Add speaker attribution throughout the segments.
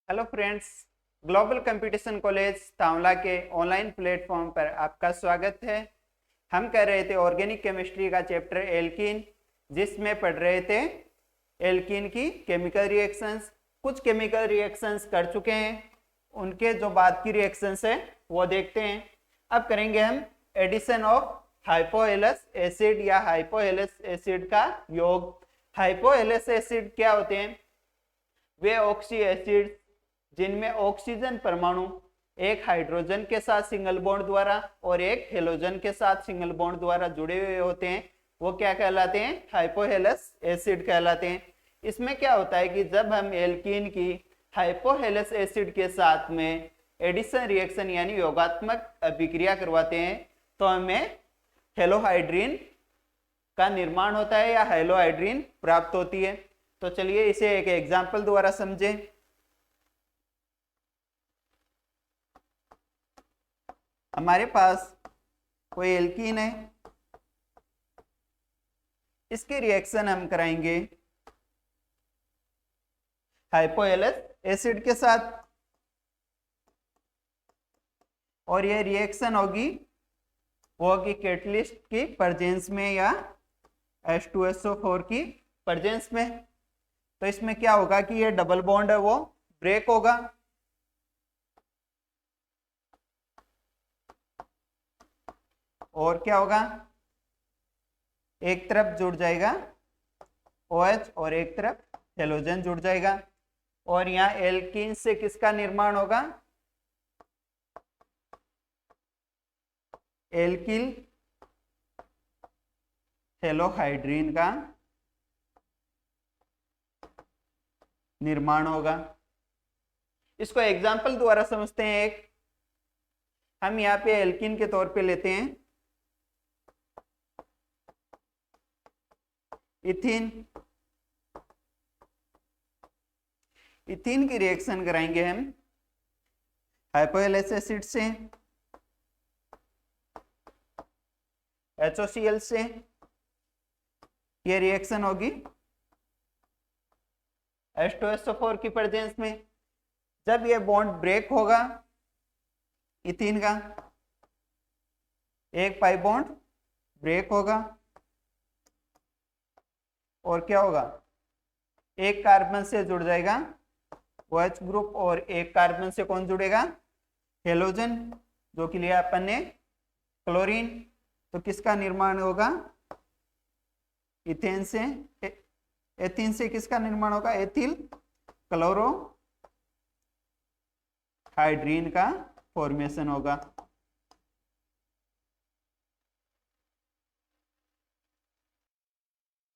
Speaker 1: Hello friends. Global competition college Tanwla के online platform पर आपका स्वागत है। हम कर रहे थे ऑर्गेनिक केमिस्ट्री का चैप्टर एल्कीन, जिसमें पढ़ रहे थे एल्कीन की केमिकल रिएक्शंस। कुछ केमिकल रिएक्शंस कर चुके हैं, उनके जो बाद की रिएक्शंस है वो देखते हैं। अब करेंगे हम एडिशन ऑफ हाइपोहेलस एसिड या हाइपोहेलस एसिड का योग। हाइपोहेलस एसिड क्या होते हैं? वे ऑक्सी एसिड जिनमें ऑक्सीजन परमाणु एक हाइड्रोजन के साथ सिंगल बॉन्ड द्वारा और एक हेलोजन के साथ सिंगल बॉन्ड द्वारा जुड़े हुए होते हैं, वो क्या कहलाते हैं? हाइपोहेलस एसिड कहलाते हैं। इसमें क्या होता है कि जब हम एल्कीन की हाइपोहेलस एसिड के साथ में एडिशन रिएक्शन यानी योगात्मक अभिक्रिया करवाते हैं तो हमें हेलोहाइड्रीन का निर्माण होता है या हेलोहाइड्रीन प्राप्त होती है। तो चलिए इसे एक एग्जाम्पल द्वारा समझें। हमारे पास कोई एल्कीन है, इसकी रिएक्शन हम कराएंगे हाइपोहेलस एसिड के साथ, और यह रिएक्शन होगी वो होगी कैटलिस्ट की प्रेजेंस में या H2SO4 की प्रेजेंस में। तो इसमें क्या होगा कि ये डबल बॉन्ड है वो ब्रेक होगा, और क्या होगा, एक तरफ जुड़ जाएगा OH और एक तरफ हेलोजन जुड़ जाएगा, और यहाँ एल्कीन से किसका निर्माण होगा? एल्किल हेलोहाइड्रीन का निर्माण होगा। इसको एग्जाम्पल द्वारा समझते हैं। एक हम यहाँ पे एल्कीन के तौर पे लेते हैं इथीन। इथीन की रिएक्शन कराएंगे हम हाइपोहेलस एसिड से, HOCl से। ये रिएक्शन होगी H2SO4 की प्रेजेंस में। जब ये बॉन्ड ब्रेक होगा इथीन का, एक पाई बॉन्ड ब्रेक होगा, और क्या होगा, एक कार्बन से जुड़ जाएगा OH ग्रुप, और एक कार्बन से कौन जुड़ेगा? हेलोजन, जो कि लिया अपन ने क्लोरीन। तो किसका निर्माण होगा? इथेन से एथीन से किसका निर्माण होगा? एथिल क्लोरो हाइड्रीन का फॉर्मेशन होगा।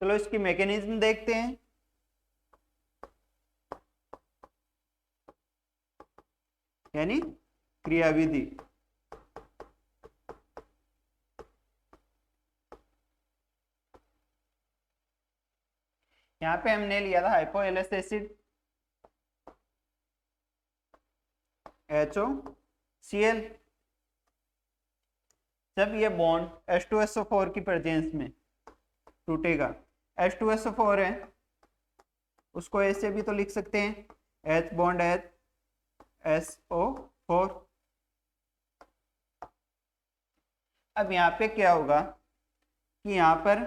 Speaker 1: चलो इसकी मैकेनिज्म देखते हैं। यानी क्रियाविधि। यहां पे हमने लिया था हाइपोहेलस एसिड HOCl। जब ये बॉन्ड H2SO4 की प्रेजेंस में टूटेगा, H2SO4 है, उसको ऐसे भी तो लिख सकते हैं H बॉन्ड SO4। अब यहाँ पे क्या होगा कि यहाँ पर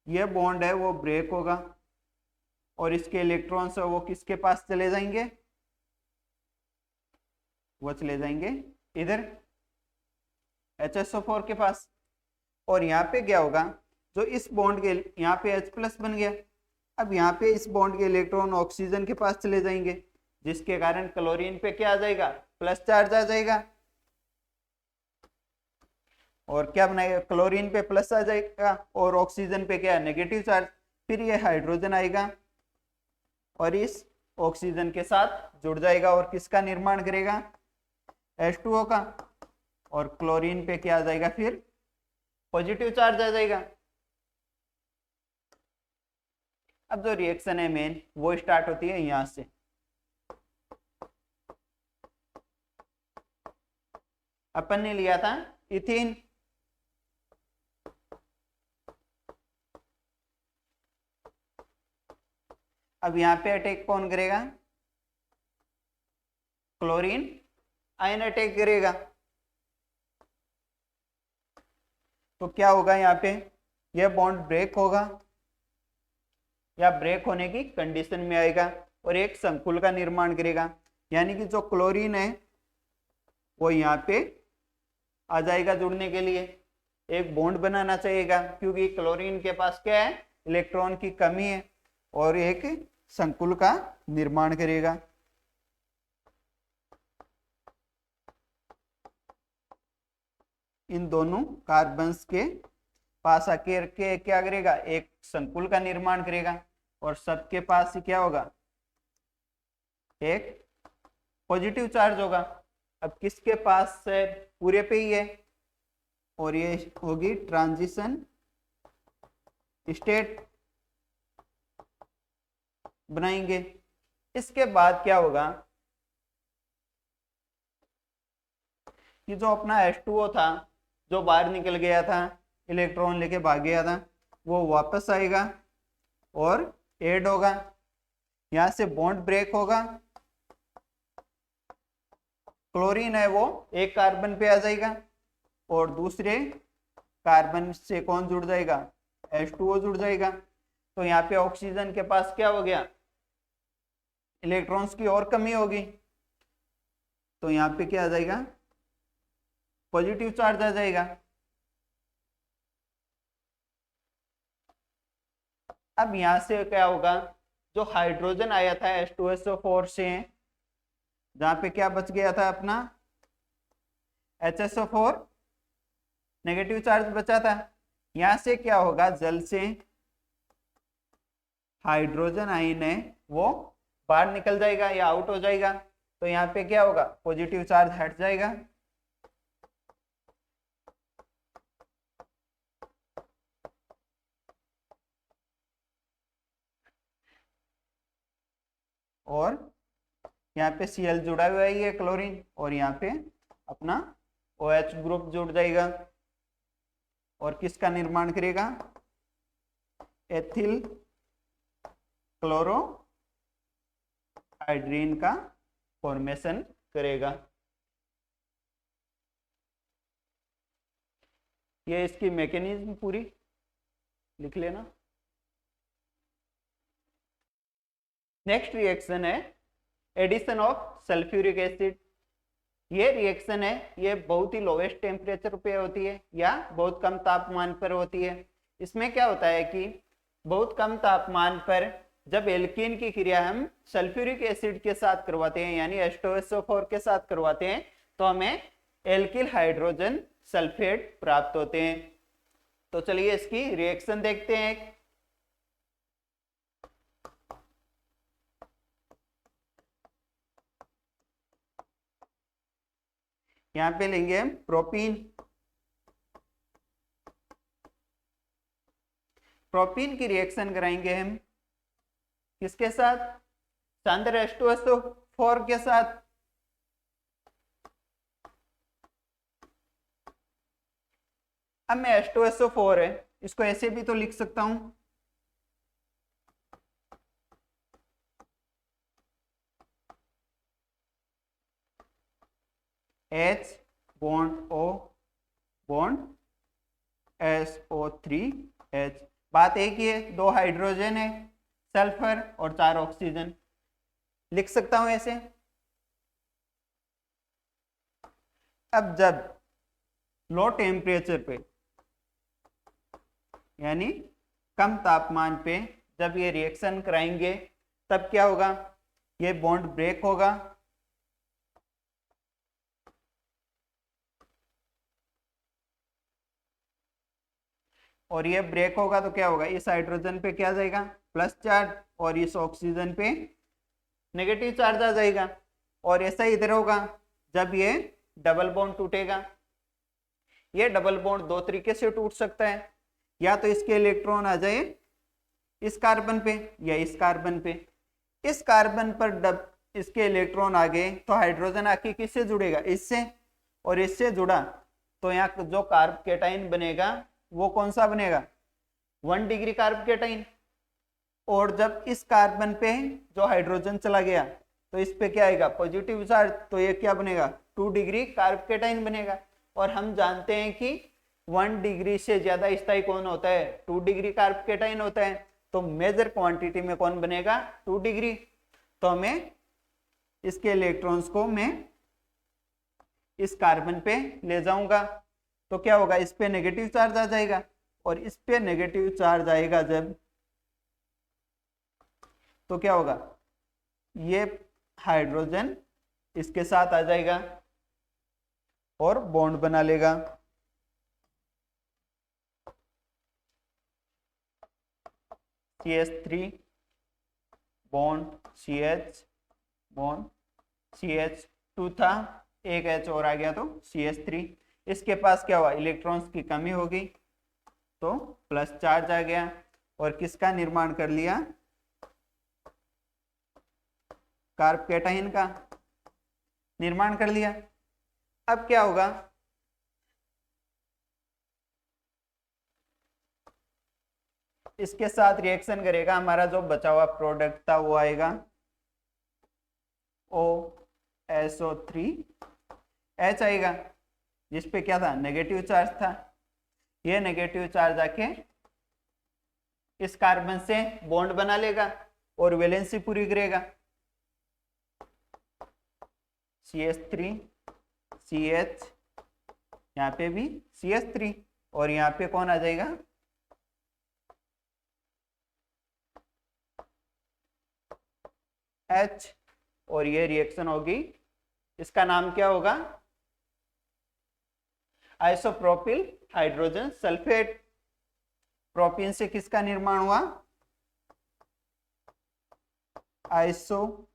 Speaker 1: यह बॉन्ड है वो ब्रेक होगा, और इसके इलेक्ट्रॉन्स है वो किसके पास चले जाएंगे? वो चले जाएंगे इधर HSO4 के पास। और यहाँ पे क्या होगा, जो इस बॉन्ड के यहाँ पे H+ बन गया, अब यहाँ पे इस बॉन्ड के इलेक्ट्रॉन ऑक्सीजन के पास चले जाएंगे, जिसके कारण क्लोरीन पे क्या आ जाएगा? प्लस चार्ज आ जाएगा। और क्या बनाएगा? क्लोरीन पे प्लस आ जाएगा, और ऑक्सीजन पे क्या? Negative charge. फिर ये हाइड्रोजन आएगा और इस ऑक्सीजन के साथ जुड़ जाएगा, और किसका निर्माण करेगा? H2O का। और क्लोरीन पे क्या आ जाएगा? फिर पॉजिटिव चार्ज आ जाएगा। अब जो रिएक्शन है मेन वो स्टार्ट होती है यहां से। अपन ने लिया था इथीन, अब यहाँ पे अटैक कौन करेगा? क्लोरीन आयन अटैक करेगा। तो क्या होगा यहाँ पे, यह बॉन्ड ब्रेक होगा या ब्रेक होने की कंडीशन में आएगा और एक संकुल का निर्माण करेगा, यानी कि जो क्लोरीन है वो यहाँ पे आ जाएगा जुड़ने के लिए, एक बॉन्ड बनाना चाहिएगा, क्योंकि क्लोरीन के पास क्या है, इलेक्ट्रॉन की कमी है, और एक संकुल का निर्माण करेगा। इन दोनों कार्बन्स के पास आके के क्या करेगा, एक संकुल का निर्माण करेगा, और सबके पास क्या होगा, एक पॉजिटिव चार्ज होगा। अब किसके पास है, पूरे पे ही है, और ये होगी ट्रांजिशन स्टेट बनाएंगे। इसके बाद क्या होगा कि जो अपना H2O था, जो बाहर निकल गया था, इलेक्ट्रॉन लेके भाग गया था, वो वापस आएगा और ऐड होगा, यहां से बॉन्ड ब्रेक होगा, क्लोरीन है वो एक कार्बन पे आ जाएगा और दूसरे कार्बन से कौन जुड़ जाएगा, H2O जुड़ जाएगा। तो यहाँ पे ऑक्सीजन के पास क्या हो गया, इलेक्ट्रॉन्स की और कमी होगी, तो यहाँ पे क्या आ जाएगा, पॉजिटिव चार्ज आ जाएगा। अब यहां से क्या होगा, जो हाइड्रोजन आया था H2SO4 से, जहां पे क्या बच गया था अपना HSO4 नेगेटिव चार्ज बचा था, यहां से क्या होगा, जल से हाइड्रोजन आयन है वो बाहर निकल जाएगा या आउट हो जाएगा, तो यहाँ पे क्या होगा, पॉजिटिव चार्ज हट जाएगा। और यहाँ पे Cl जुड़ा हुआ है ये क्लोरीन, और यहाँ पे अपना OH ग्रुप जुड़ जाएगा और किसका निर्माण करेगा, एथिल क्लोरो हाइड्रीन का फॉर्मेशन करेगा। ये इसकी मैकेनिज्म पूरी लिख लेना। नेक्स्ट रिएक्शन है एडिशन ऑफ सल्फ्यूरिक एसिड। ये रिएक्शन है, ये बहुत ही लोवेस्ट टेम्परेचर पे होती है या बहुत कम तापमान पर होती है। इसमें क्या होता है कि बहुत कम तापमान पर जब एल्कीन की क्रिया हम सल्फ्यूरिक एसिड के साथ करवाते हैं, यानी H2SO4 के साथ करवाते हैं, तो हमें एल्किल हाइड्रोजन सल्फेट प्राप्त होते हैं। तो चलिए इसकी रिएक्शन देखते हैं। यहां पे लेंगे हम प्रोपीन। प्रोपीन की रिएक्शन कराएंगे हम किसके साथ, सांद्र H2SO4 के साथ। अब मैं H2SO4 है, इसको ऐसे भी तो लिख सकता हूं, H bond O bond SO3H। बात एक ही है, 2 हाइड्रोजन है, सल्फर और 4 ऑक्सीजन, लिख सकता हूं ऐसे। अब जब लो टेम्परेचर पे यानी कम तापमान पे जब ये रिएक्शन कराएंगे, तब क्या होगा, ये बॉन्ड ब्रेक होगा और ये ब्रेक होगा तो क्या होगा, इस हाइड्रोजन पे क्या जाएगा, प्लस चार्ज, और इस ऑक्सीजन पे नेगेटिव चार्ज आ जाएगा। और ऐसा इधर होगा, जब ये डबल बॉन्ड टूटेगा, ये डबल बॉन्ड दो तरीके से टूट सकता है, या तो इसके इलेक्ट्रॉन आ जाए इस कार्बन पे या इस कार्बन पे। इस कार्बन पर इसके इलेक्ट्रॉन आ गए तो हाइड्रोजन आके किससे जुड़ेगा, इससे, और इससे जुड़ा तो यहाँ जो कार्ब केटाइन बनेगा वो कौन सा बनेगा, 1 डिग्री कार्ब केटाइन। और जब इस कार्बन पे जो हाइड्रोजन चला गया तो इस पे क्या आएगा पॉजिटिव चार्ज, तो ये क्या बनेगा 2 डिग्री कार्ब केटाइन बनेगा। और हम जानते हैं कि 1 डिग्री से ज्यादा स्थायी कौन होता है 2 डिग्री कार्ब केटाइन होता है। तो मेजर क्वांटिटी में कौन बनेगा 2 डिग्री। तो हमें इसके इलेक्ट्रॉन्स को मैं इस कार्बन पे ले जाऊंगा, तो क्या होगा इस पे नेगेटिव चार्ज आ जाएगा, और इस पे नेगेटिव चार्ज आएगा जब, तो क्या होगा ये हाइड्रोजन इसके साथ आ जाएगा और बॉन्ड बना लेगा। CH3 bond CH bond CH2 था, एक H और आ गया तो CH3। इसके पास क्या हुआ इलेक्ट्रॉन्स की कमी होगी तो प्लस चार्ज आ गया और किसका निर्माण कर लिया कार्ब केटाइन का निर्माण कर लिया। अब क्या होगा इसके साथ रिएक्शन करेगा, हमारा जो बचा हुआ प्रोडक्ट था वो आएगा OSO3H आएगा, जिसपे क्या था नेगेटिव चार्ज था। ये नेगेटिव चार्ज आके इस कार्बन से बॉन्ड बना लेगा और वैलेंसी पूरी करेगा। CH3 CH, यहाँ पे भी CH3 और यहाँ पे कौन आ जाएगा H, और ये रिएक्शन होगी, इसका नाम क्या होगा आइसोप्रोपिल हाइड्रोजन सल्फेट। प्रोपीन से किसका निर्माण हुआ आइसोप्रोपाइल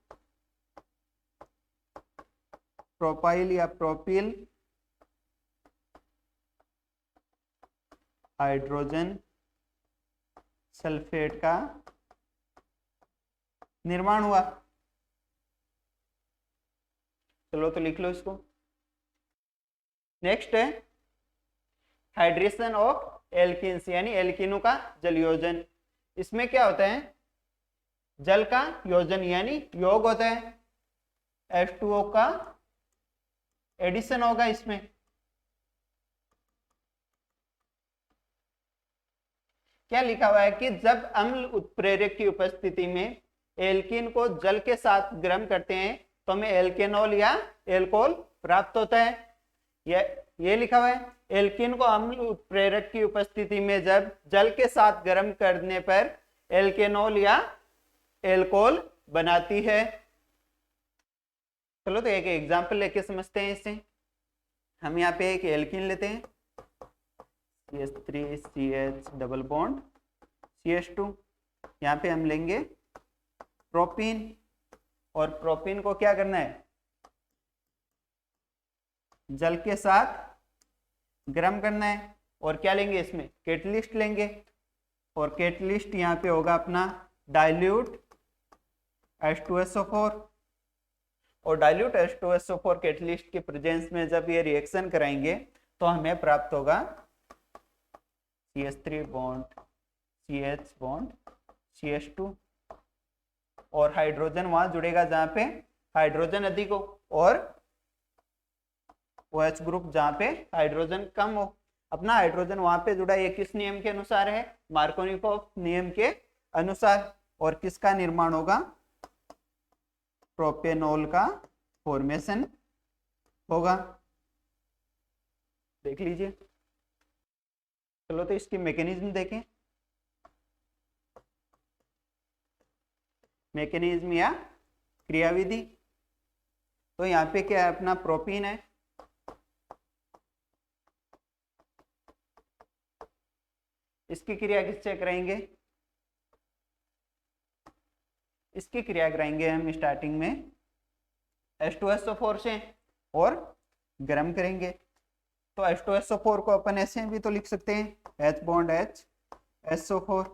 Speaker 1: या प्रोपिल हाइड्रोजन सल्फेट का निर्माण हुआ। चलो तो लिख लो इसको। नेक्स्ट है हाइड्रेशन ऑफ एल्किन्स, यानी एल्किनों का जल योजन। इसमें क्या होता है जल का योजन यानी योग होता है, H2O का एडिशन होगा इसमें। क्या लिखा हुआ है कि जब अम्ल उत्प्रेरक की उपस्थिति में एल्किन को जल के साथ गर्म करते हैं तो हमें एल्केनॉल या एल्कोहल प्राप्त होता है। ये लिखा हुआ है एल्किन को अम्ल उत्प्रेरक की उपस्थिति में जब जल के साथ गर्म करने पर एल्केनॉल या एल्कोहल बनाती है। चलो तो एक एग्जांपल लेके समझते हैं इसे। हम यहाँ पे एक एल्किन लेते हैं CH3CH डबल बॉन्ड CH2, यहाँ पे हम लेंगे प्रोपीन, और प्रोपीन को क्या करना है जल के साथ गर्म करना है। और क्या लेंगे इसमें कैटलिस्ट लेंगे, और कैटलिस्ट यहाँ पे होगा अपना डाइल्यूट H2SO4, और डाइल्यूट H2SO4 कैटलिस्ट के प्रेजेंस में जब ये रिएक्शन कराएंगे तो हमें प्राप्त होगा CH3 bond CH bond CH2, और हाइड्रोजन वहां जुड़ेगा जहां पे हाइड्रोजन अधिक हो और OH ग्रुप जहां पे हाइड्रोजन कम हो। अपना हाइड्रोजन वहां पे जुड़ा है, किस नियम के अनुसार है मार्कोनिकोव नियम के अनुसार। और किसका निर्माण होगा प्रोपेनॉल का फॉर्मेशन होगा। देख लीजिए। चलो तो इसकी मैकेनिज्म देखें। मैकेनिज्म या क्रियाविधि, तो यहाँ पे क्या है अपना प्रोपीन है, इसकी क्रिया किससे कराएंगे इसकी क्रिया कराएंगे हम स्टार्टिंग में H2SO4 से और गर्म करेंगे। तो H2SO4 को अपन ऐसे भी तो लिख सकते हैं H bond H SO4,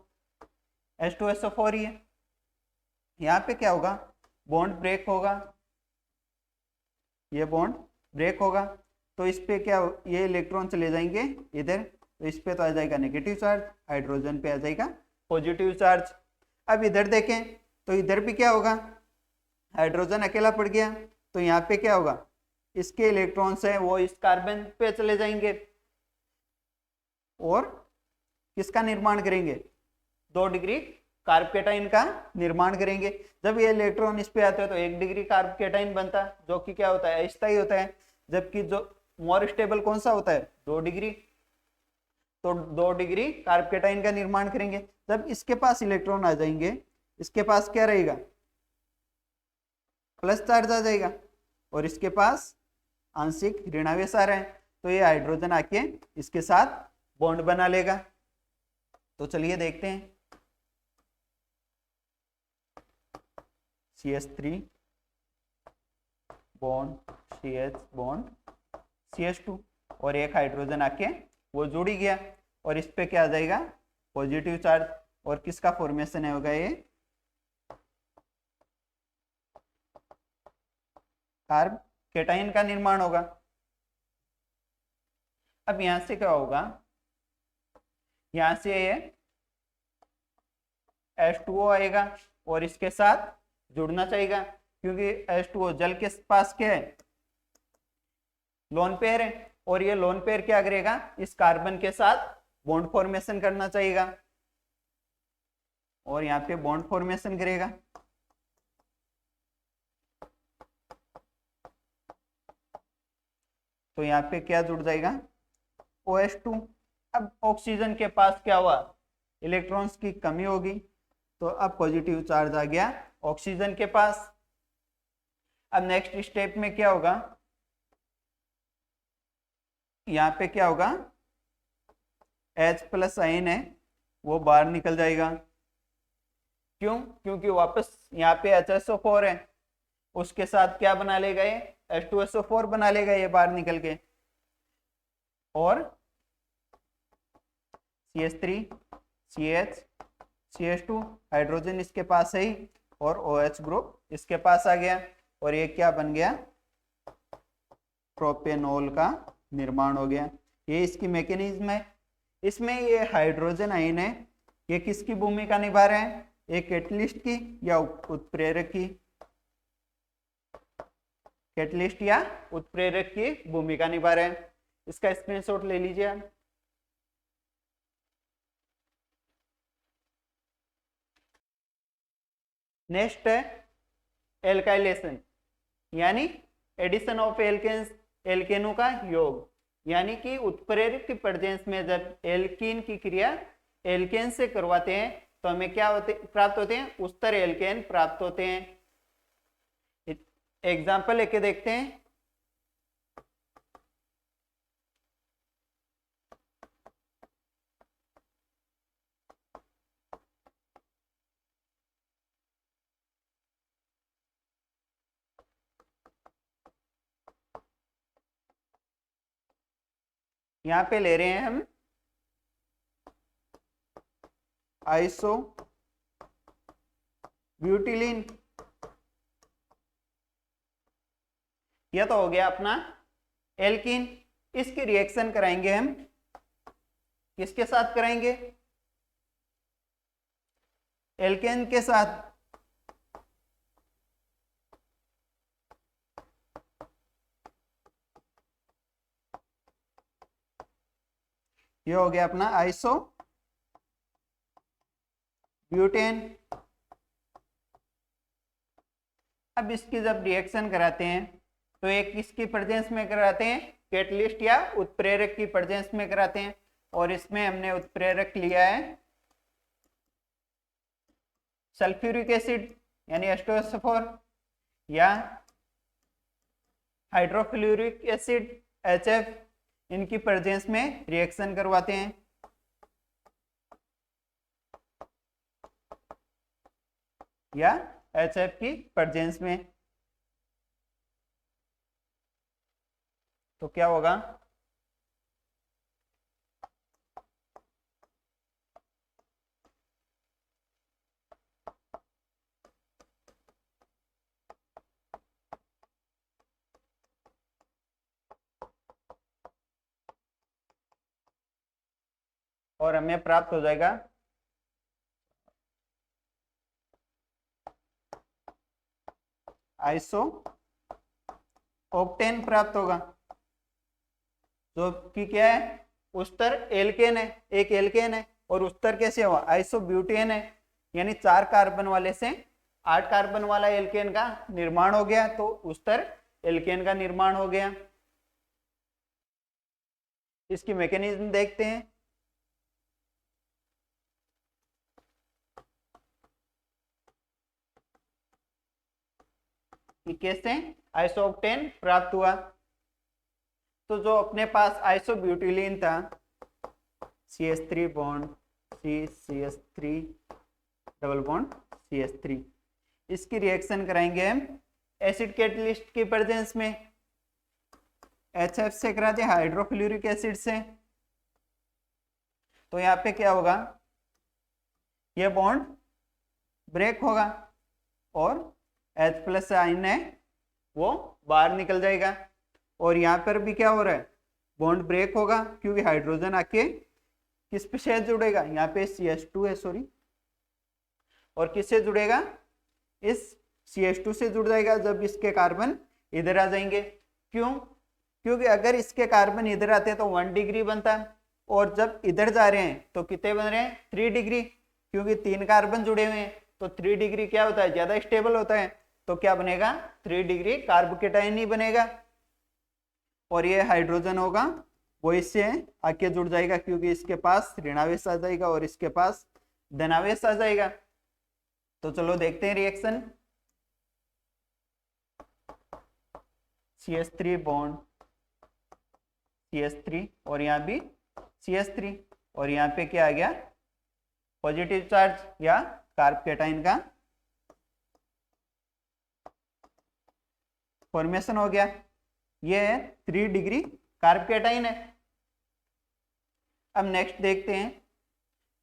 Speaker 1: H2SO4 ही है। यहाँ पे क्या होगा बॉन्ड ब्रेक होगा, ये बॉन्ड ब्रेक होगा तो इस पे क्या ये इलेक्ट्रॉन चले जाएंगे इधर, तो इस पे तो आ जाएगा नेगेटिव चार्ज, हाइड्रोजन पे आ जाएगा पॉजिटिव चार्ज। अब इधर देखें तो इधर भी क्या होगा हाइड्रोजन अकेला पड़ गया, तो यहाँ पे क्या होगा, इसके इलेक्ट्रॉन्स हैं वो इस कार्बन पे चले जाएंगे और किसका निर्माण करेंगे, 2 डिग्री कार्बकेटाइन का निर्माण करेंगे। जब ये इलेक्ट्रॉन इस पे आते हैं तो 1 डिग्री कार्बकेटाइन बनता है, जो कि क्या होता है, अस्थायी होता है। जबकि जो मोर स्टेबल कौन सा होता है, 2 डिग्री। तो 2 डिग्री कार्बकेटाइन का निर्माण करेंगे। जब इसके पास इलेक्ट्रॉन आ जाएंगे, इसके पास क्या रहेगा, प्लस चार्ज आ जाएगा, और इसके पास आंशिक ऋणावेश आ रहा है, तो ये हाइड्रोजन आके इसके साथ बॉन्ड बना लेगा। तो चलिए देखते हैं, CH3 bond CH bond CH2, और एक हाइड्रोजन आके वो जुड़ ही गया, और इस पे क्या आ जाएगा, पॉजिटिव चार्ज। और किसका फॉर्मेशन है होगा, ये कार्ब केटाइन का निर्माण होगा। अब यहां से क्या होगा, यहां से ये H2O आएगा और इसके साथ जुड़ना चाहिए, क्योंकि H2O जल के पास क्या है, लोन पेयर है, और ये लोन पेयर क्या करेगा, इस कार्बन के साथ बॉन्ड फॉर्मेशन करना चाहिए, और यहाँ पे बॉन्ड फॉर्मेशन करेगा। तो यहाँ पे क्या जुड़ जाएगा, OH2। अब ऑक्सीजन के पास क्या हुआ, इलेक्ट्रॉन्स की कमी होगी, तो अब पॉजिटिव चार्ज आ गया ऑक्सीजन के पास। अब नेक्स्ट स्टेप में क्या होगा, यहाँ पे क्या होगा, H+ आयन है वो बाहर निकल जाएगा। क्यों, क्योंकि वापस यहाँ पे HSO4 है, उसके साथ क्या बना लेगा, ये H2SO4 बना लेगा ये बाहर निकल के, और CH3 CH CH2 हाइड्रोजन इसके पास है ही, और OH ग्रुप इसके पास आ गया, और ये क्या बन गया, प्रोपेनॉल का निर्माण हो गया। ये इसकी मैकेनिज्म है। इसमें ये हाइड्रोजन आयन है, ये किसकी भूमिका निभा रहे हैं, एक कैटलिस्ट की या उत्प्रेरक की, कैटलिस्ट या उत्प्रेरक की भूमिका निभा रहे हैं। इसका स्क्रीनशॉट ले लीजिए आप। नेक्स्ट है एल्काइलेशन, यानी एडिशन ऑफ एल्केन्स, एल्केनों का योग, यानी कि उत्प्रेरक की प्रेजेंस में जब एल्कीन की क्रिया एल्केन से करवाते हैं तो हमें क्या प्राप्त होते हैं, उस्तर एल्केन प्राप्त होते हैं। एग्जाम्पल लेके देखते हैं, यहां पे ले रहे हैं हम आइसो ब्यूटिलीन। यह तो हो गया अपना एल्कीन। इसकी रिएक्शन कराएंगे हम, किसके साथ कराएंगे, एल्केन के साथ। ये हो गया अपना आइसो ब्यूटेन। अब इसकी जब रिएक्शन कराते हैं तो एक किसकी प्रेजेंस में कराते हैं, कैटलिस्ट या उत्प्रेरक की प्रेजेंस में कराते हैं, और इसमें हमने उत्प्रेरक लिया है सल्फ्यूरिक एसिड यानी H2SO4, या हाइड्रोफ्लोरिक एसिड HF, इनकी प्रेजेंस में रिएक्शन करवाते हैं। या HF की प्रेजेंस में, तो क्या होगा, और हमें प्राप्त हो जाएगा आइसो ऑक्टेन प्राप्त होगा, जो कि क्या है, उस्तर एल्केन है, एक एल्केन है, और उस्तर कैसे हुआ, आइसोब्यूटेन है, यानी 4 कार्बन वाले से 8 कार्बन वाला एल्केन का निर्माण हो गया, तो उस्तर एल्केन का निर्माण हो गया। इसकी मैकेनिज्म देखते हैं। कि कैसे आइसोऑक्टेन प्राप्त हुआ। तो जो अपने पास आइसोब्यूटिलीन था, CH3 bond CH3 double bond CH3, इसकी रिएक्शन कराएंगे हम एसिड कैटलिस्ट की प्रेजेंस में। HF से कराते हाइड्रोफ्लोरिक एसिड से। तो यहाँ पे क्या होगा, ये बॉन्ड ब्रेक होगा और H+ आयन है वो बाहर निकल जाएगा। और यहाँ पर भी क्या हो रहा है, बॉन्ड ब्रेक होगा, क्योंकि हाइड्रोजन आके किस पे से जुड़ेगा, यहाँ पे CH2 है सॉरी, और किससे जुड़ेगा, इस CH2 से जुड़ जाएगा जब इसके कार्बन इधर आ जाएंगे। क्यों, क्योंकि अगर इसके कार्बन इधर आते हैं तो 1 डिग्री बनता है, और जब इधर जा रहे हैं तो कितने बन रहे हैं, 3 डिग्री, क्योंकि 3 कार्बन जुड़े हुए हैं, तो 3 डिग्री क्या होता है, ज्यादा स्टेबल होता है, तो क्या बनेगा, 3 डिग्री कार्बोकेटाइन ही बनेगा। और ये हाइड्रोजन होगा वो इससे आके जुड़ जाएगा, क्योंकि इसके पास ऋणावेश आ जाएगा और इसके पास धनावेश आ जाएगा। तो चलो देखते हैं रिएक्शन। CH3 बॉन्ड CH3, और यहाँ भी CH3, और यहाँ पे क्या आ गया, पॉजिटिव चार्ज या कार्बोकेटाइन का फॉर्मेशन हो गया। ये 3 डिग्री कार्बोकेटाइन है। अब नेक्स्ट देखते हैं,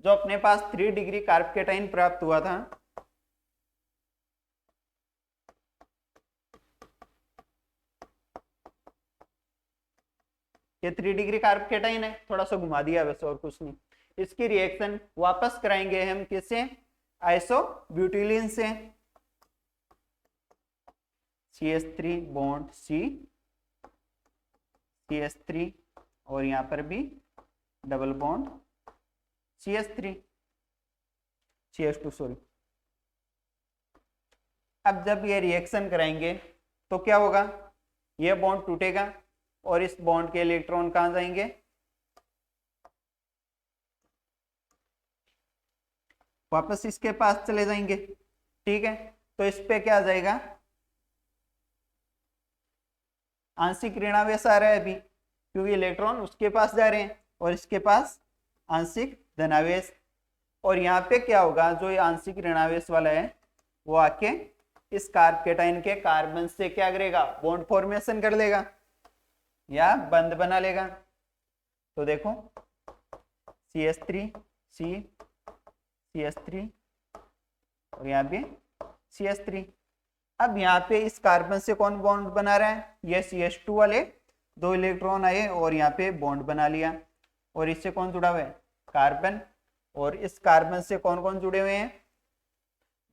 Speaker 1: जो अपने पास 3 डिग्री कार्बोकेटाइन प्राप्त हुआ था, ये 3 डिग्री कार्बोकेटाइन है, थोड़ा सा घुमा दिया वैसे और कुछ नहीं। इसकी रिएक्शन वापस कराएंगे हम किससे, आइसोब्यूटिलीन से। CH3 बॉन्ड CH3, और यहाँ पर भी double bond CH3 CH2 sorry. अब जब ये रिएक्शन कराएंगे तो क्या होगा, ये बॉन्ड टूटेगा और इस बॉन्ड के इलेक्ट्रॉन कहां जाएंगे, वापस इसके पास चले जाएंगे। ठीक है, तो इस पे क्या आ जाएगा, आंशिक ऋणावेश आ रहा है अभी, क्योंकि इलेक्ट्रॉन उसके पास जा रहे हैं, और इसके पास आंशिक धनावेश। और यहाँ पे क्या होगा, जो ये आंशिक ऋणावेश वाला है वो आके इस कार्बोकेटाइन के कार्बन से क्या करेगा, बॉन्ड फॉर्मेशन कर लेगा या बंध बना लेगा। तो देखो CH3 CH3, और यहाँ पे CH3। अब यहाँ पे इस कार्बन से कौन बॉन्ड बना रहा है, ये CH2 वाले 2 इलेक्ट्रॉन आए और यहाँ पे बॉन्ड बना लिया, और इससे कौन जुड़ा हुआ है, कार्बन, और इस कार्बन से कौन कौन जुड़े हुए हैं,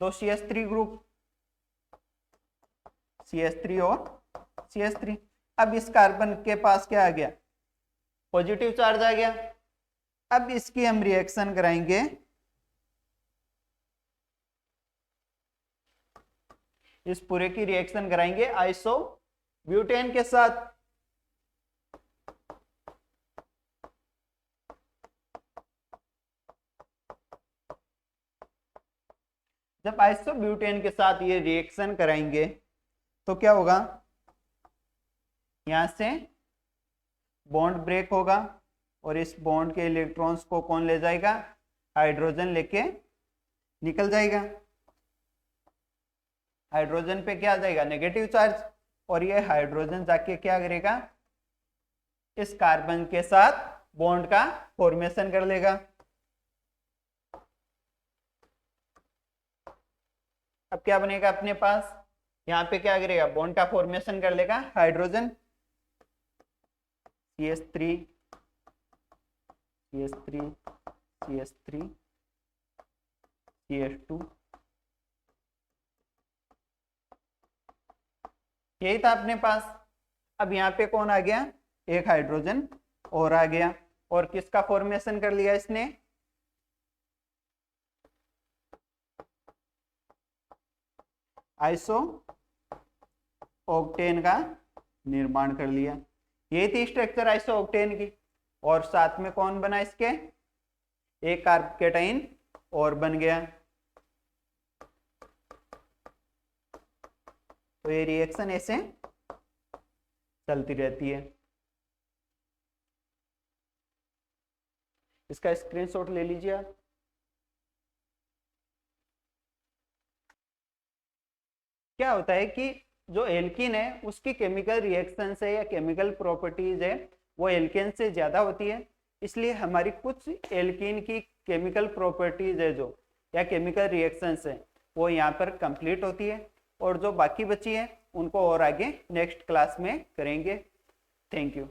Speaker 1: 2 CH3 ग्रुप, CH3 और CH3। अब इस कार्बन के पास क्या आ गया, पॉजिटिव चार्ज आ गया। अब इसकी हम रिएक्शन कराएंगे इस पूरे की रिएक्शन कराएंगे आइसोब्यूटेन के साथ। जब आइसोब्यूटेन के साथ ये रिएक्शन कराएंगे तो क्या होगा, यहां से बॉन्ड ब्रेक होगा और इस बॉन्ड के इलेक्ट्रॉन्स को कौन ले जाएगा, हाइड्रोजन लेके निकल जाएगा। हाइड्रोजन पे क्या आ जाएगा, नेगेटिव चार्ज, और ये हाइड्रोजन जाके क्या करेगा, इस कार्बन के साथ बॉन्ड का फॉर्मेशन कर लेगा। अब क्या बनेगा अपने पास, यहाँ पे क्या करेगा, बॉन्ड का फॉर्मेशन कर लेगा hydrogen, CH3 CH3 CH3 CH2, यही था अपने पास। अब यहाँ पे कौन आ गया, एक हाइड्रोजन और आ गया, और किसका फॉर्मेशन कर लिया इसने, आइसो ऑक्टेन का निर्माण कर लिया। ये थी स्ट्रक्चर आइसो ऑक्टेन की। और साथ में कौन बना इसके, एक कार्बोकेटाइन और बन गया। तो ये रिएक्शन ऐसे चलती रहती है। इसका स्क्रीनशॉट ले लीजिए आप। क्या होता है कि जो एल्कीन है उसकी केमिकल रिएक्शन है या केमिकल प्रॉपर्टीज है वो एल्केन से ज्यादा होती है, इसलिए हमारी कुछ एल्कीन की केमिकल प्रॉपर्टीज है जो या केमिकल रिएक्शंस है वो यहाँ पर कंप्लीट होती है, और जो बाकी बची है उनको और आगे नेक्स्ट क्लास में करेंगे। Thank you.